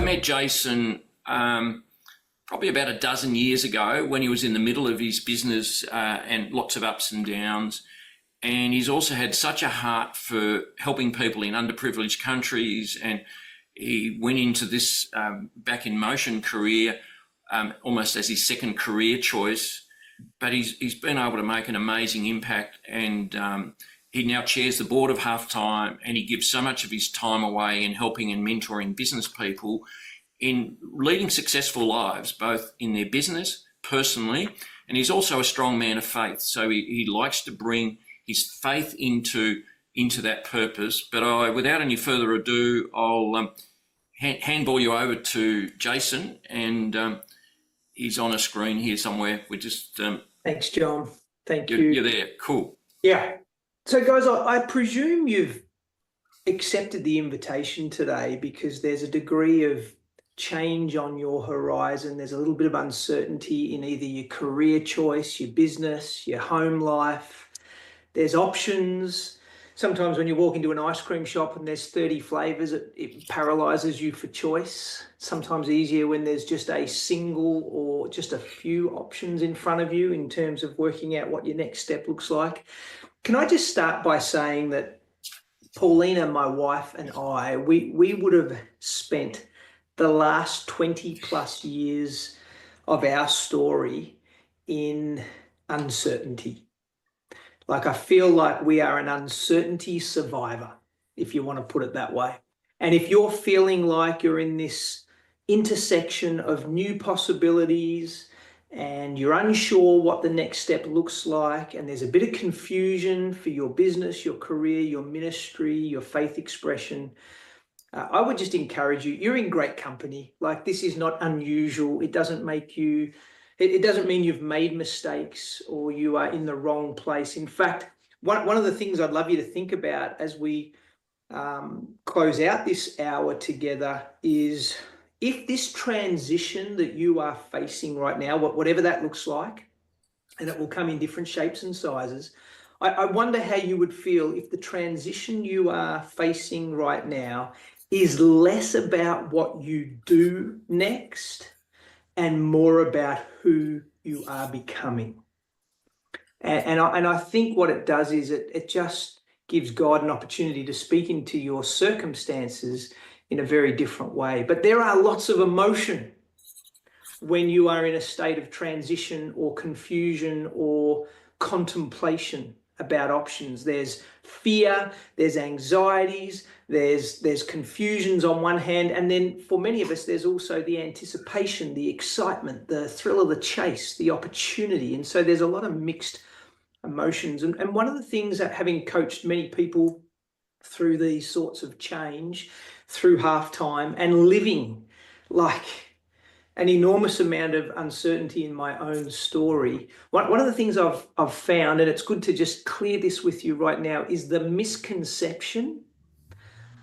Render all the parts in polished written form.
met Jason probably about a dozen years ago when he was in the middle of his business and lots of ups and downs. And he's also had such a heart for helping people in underprivileged countries. And he went into this back in motion career almost as his second career choice. But he's been able to make an amazing impact, and he now chairs the board of Halftime, and he gives so much of his time away in helping and mentoring business people in leading successful lives, both in their business, personally, and he's also a strong man of faith. So he likes to bring his faith into that purpose. But without any further ado, I'll handball you over to Jason, and he's on a screen here somewhere. We just thanks, John. Thank you. You're there. Cool. Yeah. So, guys, I presume you've accepted the invitation today because there's a degree of change on your horizon. There's a little bit of uncertainty in either your career choice, your business, your home life. There's options. Sometimes when you walk into an ice cream shop and there's 30 flavors, it paralyzes you for choice. Sometimes easier when there's just a single or just a few options in front of you in terms of working out what your next step looks like. Can I just start by saying that Paulina, my wife, and I, we would have spent the last 20 plus years of our story in uncertainty. Like, I feel like we are an uncertainty survivor, if you want to put it that way. And if you're feeling like you're in this intersection of new possibilities and you're unsure what the next step looks like, and there's a bit of confusion for your business, your career, your ministry, your faith expression, I would just encourage you, you're in great company. Like, this is not unusual. It doesn't make you, it doesn't mean you've made mistakes or you are in the wrong place. In fact, one of the things I'd love you to think about as we close out this hour together is, if this transition that you are facing right now, whatever that looks like, and it will come in different shapes and sizes, I wonder how you would feel if the transition you are facing right now is less about what you do next and more about who you are becoming. And I think what it does is it just gives God an opportunity to speak into your circumstances in a very different way. But there are lots of emotion when you are in a state of transition or confusion or contemplation about options. There's fear, there's anxieties, there's confusions on one hand, and then for many of us, there's also the anticipation, the excitement, the thrill of the chase, the opportunity. And so there's a lot of mixed emotions. And one of the things that, having coached many people through these sorts of change, through Halftime, and living like an enormous amount of uncertainty in my own story, one of the things I've found, and it's good to just clear this with you right now, is the misconception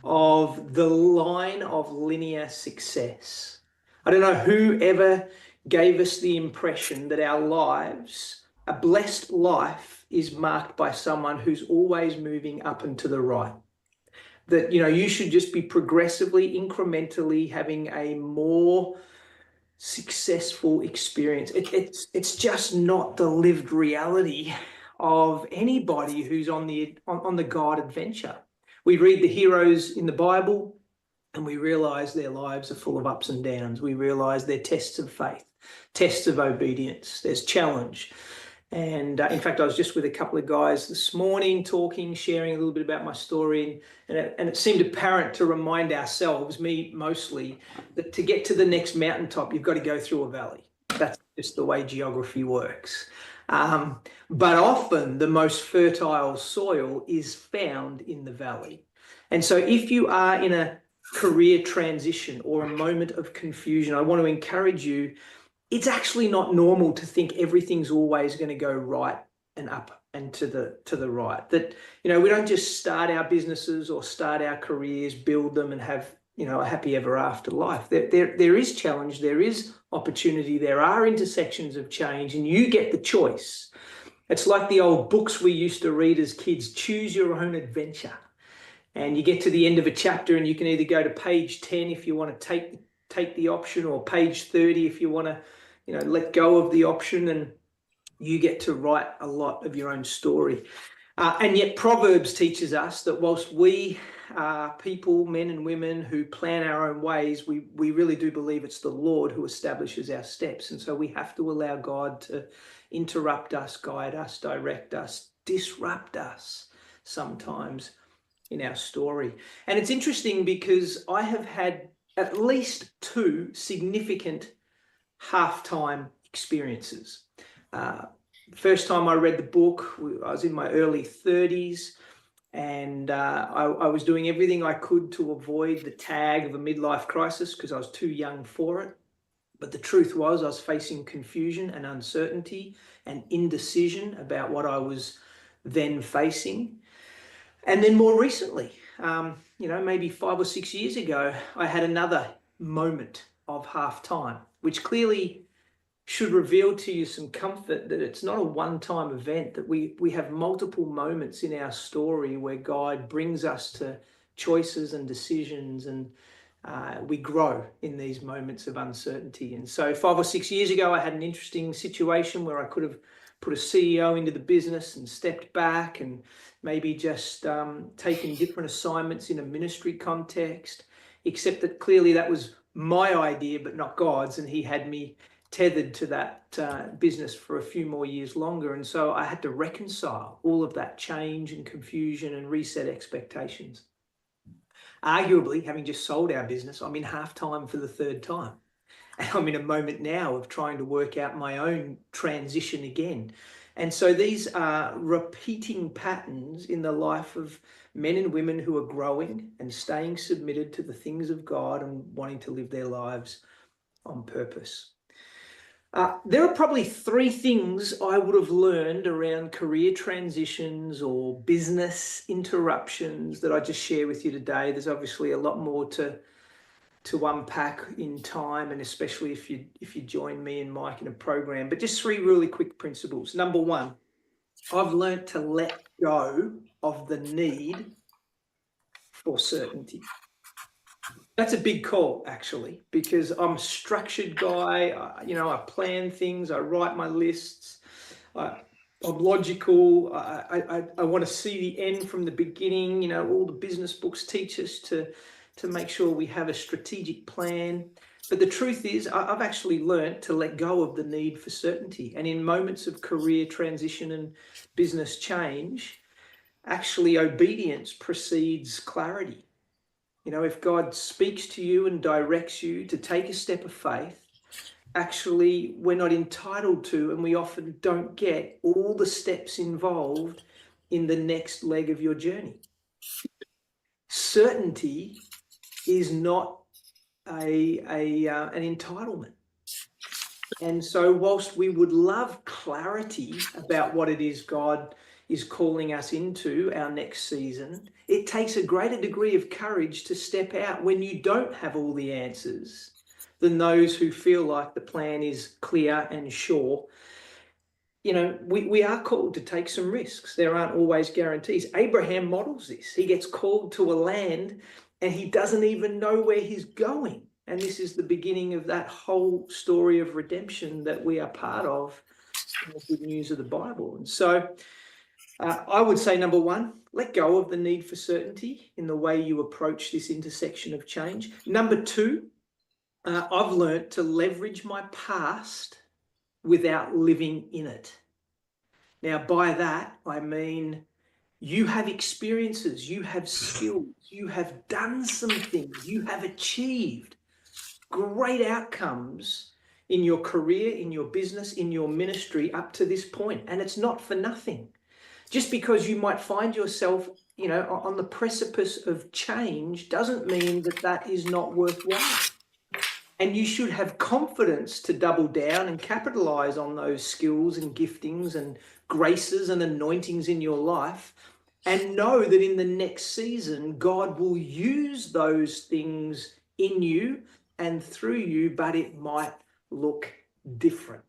of the line of linear success. I don't know who ever gave us the impression that our lives, a blessed life, is marked by someone who's always moving up and to the right. That, you know, you should just be progressively, incrementally having a more successful experience. It's just not the lived reality of anybody who's on the God adventure. We read the heroes in the Bible and we realize their lives are full of ups and downs. We realize they're tests of faith, tests of obedience. There's challenge. And in fact, I was just with a couple of guys this morning talking, sharing a little bit about my story. And it seemed apparent to remind ourselves, me mostly, that to get to the next mountaintop, you've got to go through a valley. That's just the way geography works. But often the most fertile soil is found in the valley. And so if you are in a career transition or a moment of confusion, I want to encourage you, it's actually not normal to think everything's always going to go right and up and to the right. That, you know, we don't just start our businesses or start our careers, build them and have, you know, a happy ever after life. There is challenge, there is opportunity, there are intersections of change, and you get the choice. It's like the old books we used to read as kids, choose your own adventure. And you get to the end of a chapter and you can either go to page 10 if you want to take take the option, or page 30 if you want to, let go of the option, and you get to write a lot of your own story. And yet Proverbs teaches us that whilst we are people, men and women, who plan our own ways, we really do believe it's the Lord who establishes our steps. And so we have to allow God to interrupt us, guide us, direct us, disrupt us sometimes in our story. And it's interesting because I have had at least 2 significant halftime experiences. First time I read the book, I was in my early 30s, and I was doing everything I could to avoid the tag of a midlife crisis because I was too young for it. But the truth was, I was facing confusion and uncertainty and indecision about what I was then facing. And then more recently, maybe 5 or 6 years ago, I had another moment of halftime, which clearly should reveal to you some comfort that it's not a one-time event, that we have multiple moments in our story where God brings us to choices and decisions, and we grow in these moments of uncertainty. And so 5 or 6 years ago, I had an interesting situation where I could have put a CEO into the business and stepped back and maybe just taken different assignments in a ministry context, except that clearly that was my idea, but not God's, and he had me tethered to that business for a few more years longer. And so I had to reconcile all of that change and confusion and reset expectations. Arguably, having just sold our business, I'm in halftime for the 3rd time. And I'm in a moment now of trying to work out my own transition again. And so these are repeating patterns in the life of men and women who are growing and staying submitted to the things of God and wanting to live their lives on purpose. There are probably 3 things I would have learned around career transitions or business interruptions that I just share with you today. There's obviously a lot more to unpack in time, and especially if you join me and Mike in a program. But just 3 really quick principles. Number 1, I've learned to let go of the need for certainty. That's a big call, actually, because I'm a structured guy. I plan things. I write my lists. I'm logical. I want to see the end from the beginning. All the business books teach us to make sure we have a strategic plan. But the truth is, I've actually learned to let go of the need for certainty. And in moments of career transition and business change, actually obedience precedes clarity. If God speaks to you and directs you to take a step of faith, actually we're not entitled to, and we often don't get all the steps involved in the next leg of your journey. Certainty is not an entitlement. And so whilst we would love clarity about what it is God is calling us into our next season, it takes a greater degree of courage to step out when you don't have all the answers than those who feel like the plan is clear and sure. We are called to take some risks. There aren't always guarantees. Abraham models this. He gets called to a land and he doesn't even know where he's going. And this is the beginning of that whole story of redemption that we are part of in the good news of the Bible. And so I would say, number 1, let go of the need for certainty in the way you approach this intersection of change. Number 2, I've learned to leverage my past without living in it. Now, by that, I mean you have experiences, you have skills, you have done some things, you have achieved great outcomes in your career, in your business, in your ministry up to this point. And it's not for nothing. Just because you might find yourself, on the precipice of change doesn't mean that that is not worthwhile. And you should have confidence to double down and capitalize on those skills and giftings and graces and anointings in your life, and know that in the next season, God will use those things in you and through you, but it might look different.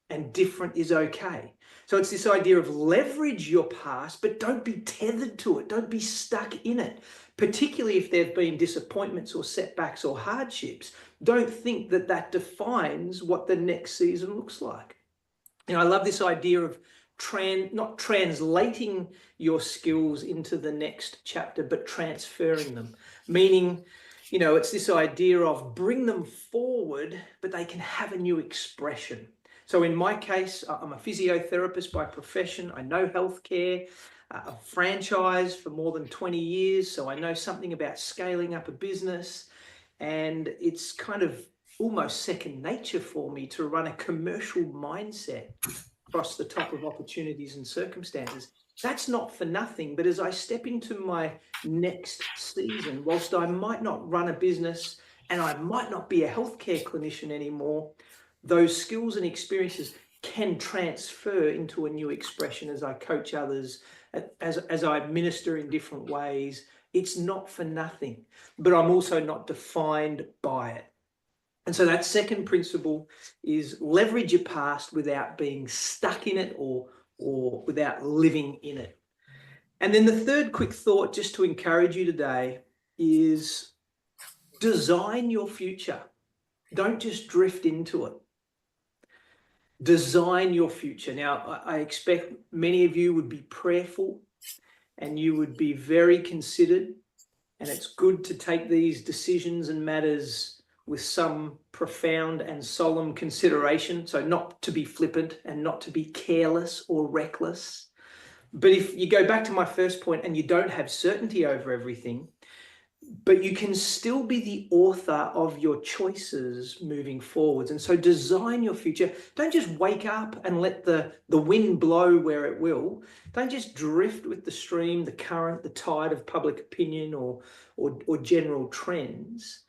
and different is okay. So it's this idea of leverage your past, but don't be tethered to it. Don't be stuck in it, particularly if there have been disappointments or setbacks or hardships. Don't think that that defines what the next season looks like. I love this idea of not translating your skills into the next chapter, but transferring them. Meaning, it's this idea of bring them forward, but they can have a new expression. So in my case, I'm a physiotherapist by profession. I know healthcare, a franchise for more than 20 years. So I know something about scaling up a business, and it's kind of almost second nature for me to run a commercial mindset across the top of opportunities and circumstances. That's not for nothing, but as I step into my next season, whilst I might not run a business and I might not be a healthcare clinician anymore, those skills and experiences can transfer into a new expression as I coach others, as I minister in different ways. It's not for nothing, but I'm also not defined by it. And so that second principle is leverage your past without being stuck in it or without living in it. And then the third quick thought, just to encourage you today, is design your future. Don't just drift into it. Design your future. Now, I expect many of you would be prayerful and you would be very considered, and it's good to take these decisions and matters with some profound and solemn consideration. So not to be flippant and not to be careless or reckless. But if you go back to my first point and you don't have certainty over everything, but you can still be the author of your choices moving forwards. And so design your future. Don't just wake up and let the wind blow where it will. Don't just drift with the stream, the current, the tide of public opinion or general trends.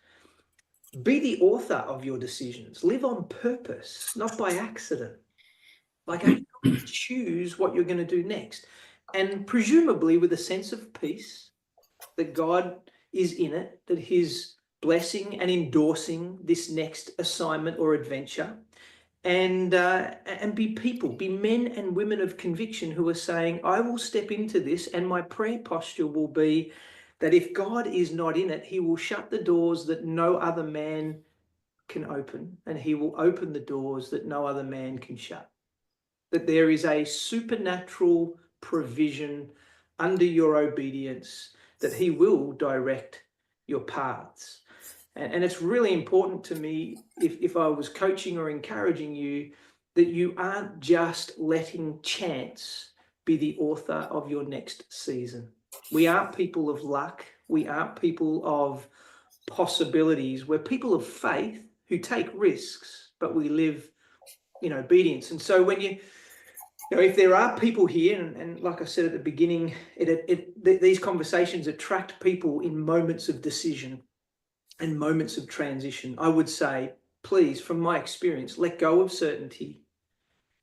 Be the author of your decisions. Live on purpose, not by accident. Like, choose what you're going to do next. And presumably with a sense of peace, that God is in it, that his blessing and endorsing this next assignment or adventure. And be men and women of conviction who are saying, I will step into this, and my prayer posture will be that if God is not in it, he will shut the doors that no other man can open, and he will open the doors that no other man can shut. That there is a supernatural provision under your obedience, that he will direct your paths. And it's really important to me, if I was coaching or encouraging you, that you aren't just letting chance be the author of your next season. We aren't people of luck. We aren't people of possibilities. We're people of faith who take risks, but we live in obedience. And so when if there are people here, and like I said at the beginning, these conversations attract people in moments of decision and moments of transition. I would say, please, from my experience, let go of certainty.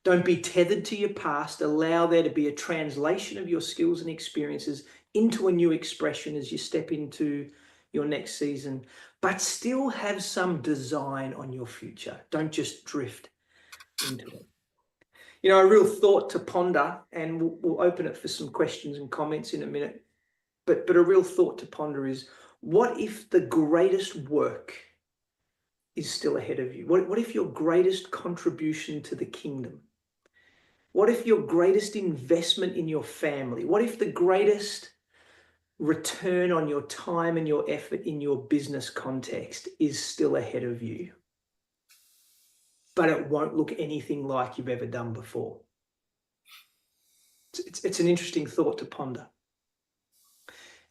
Don't be tethered to your past. Allow there to be a translation of your skills and experiences into a new expression as you step into your next season, but still have some design on your future. Don't just drift into it. A real thought to ponder, and we'll open it for some questions and comments in a minute, but a real thought to ponder is, what if the greatest work is still ahead of you? What if your greatest contribution to the kingdom? What if your greatest investment in your family? What if the greatest return on your time and your effort in your business context is still ahead of you, but it won't look anything like you've ever done before? It's an interesting thought to ponder.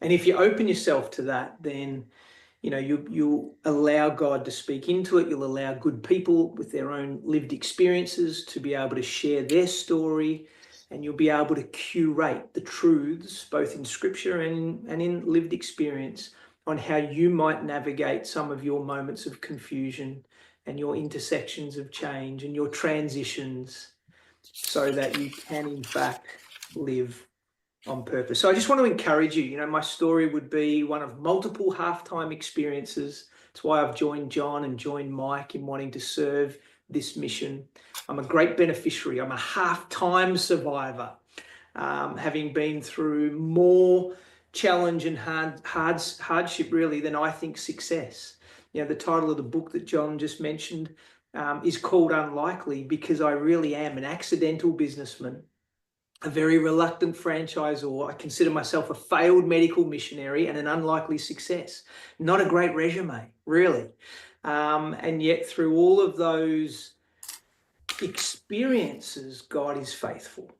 And if you open yourself to that, then you'll allow God to speak into it. You'll allow good people with their own lived experiences to be able to share their story, and you'll be able to curate the truths, both in scripture and in lived experience, on how you might navigate some of your moments of confusion and your intersections of change and your transitions, so that you can in fact live on purpose. So I just want to encourage you. My story would be one of multiple halftime experiences. It's why I've joined John and joined Mike in wanting to serve this mission. I'm a great beneficiary. I'm a half-time survivor, having been through more challenge and hardship really than I think success. The title of the book that John just mentioned is called Unlikely, because I really am an accidental businessman, a very reluctant franchisor. I consider myself a failed medical missionary and an unlikely success. Not a great resume, really. And yet through all of those experiences, God is faithful.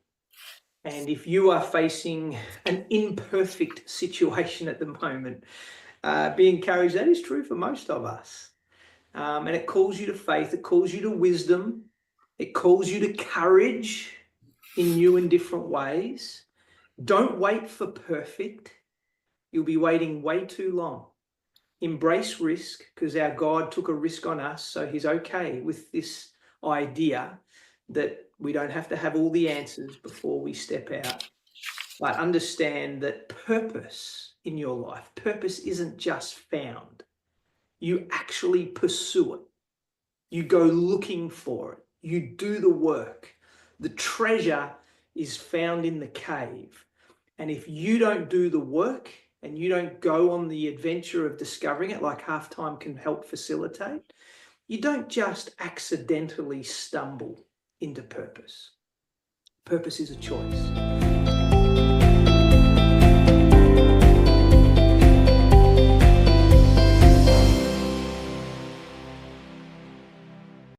And if you are facing an imperfect situation at the moment, be encouraged. That is true for most of us. And it calls you to faith. It calls you to wisdom. It calls you to courage in new and different ways. Don't wait for perfect. You'll be waiting way too long. Embrace risk, because our God took a risk on us, so he's okay with this idea that we don't have to have all the answers before we step out. But understand that purpose in your life, purpose isn't just found. You actually pursue it. You go looking for it. You do the work. The treasure is found in the cave. And if you don't do the work and you don't go on the adventure of discovering it, like Halftime can help facilitate, you don't just accidentally stumble into purpose. Purpose is a choice.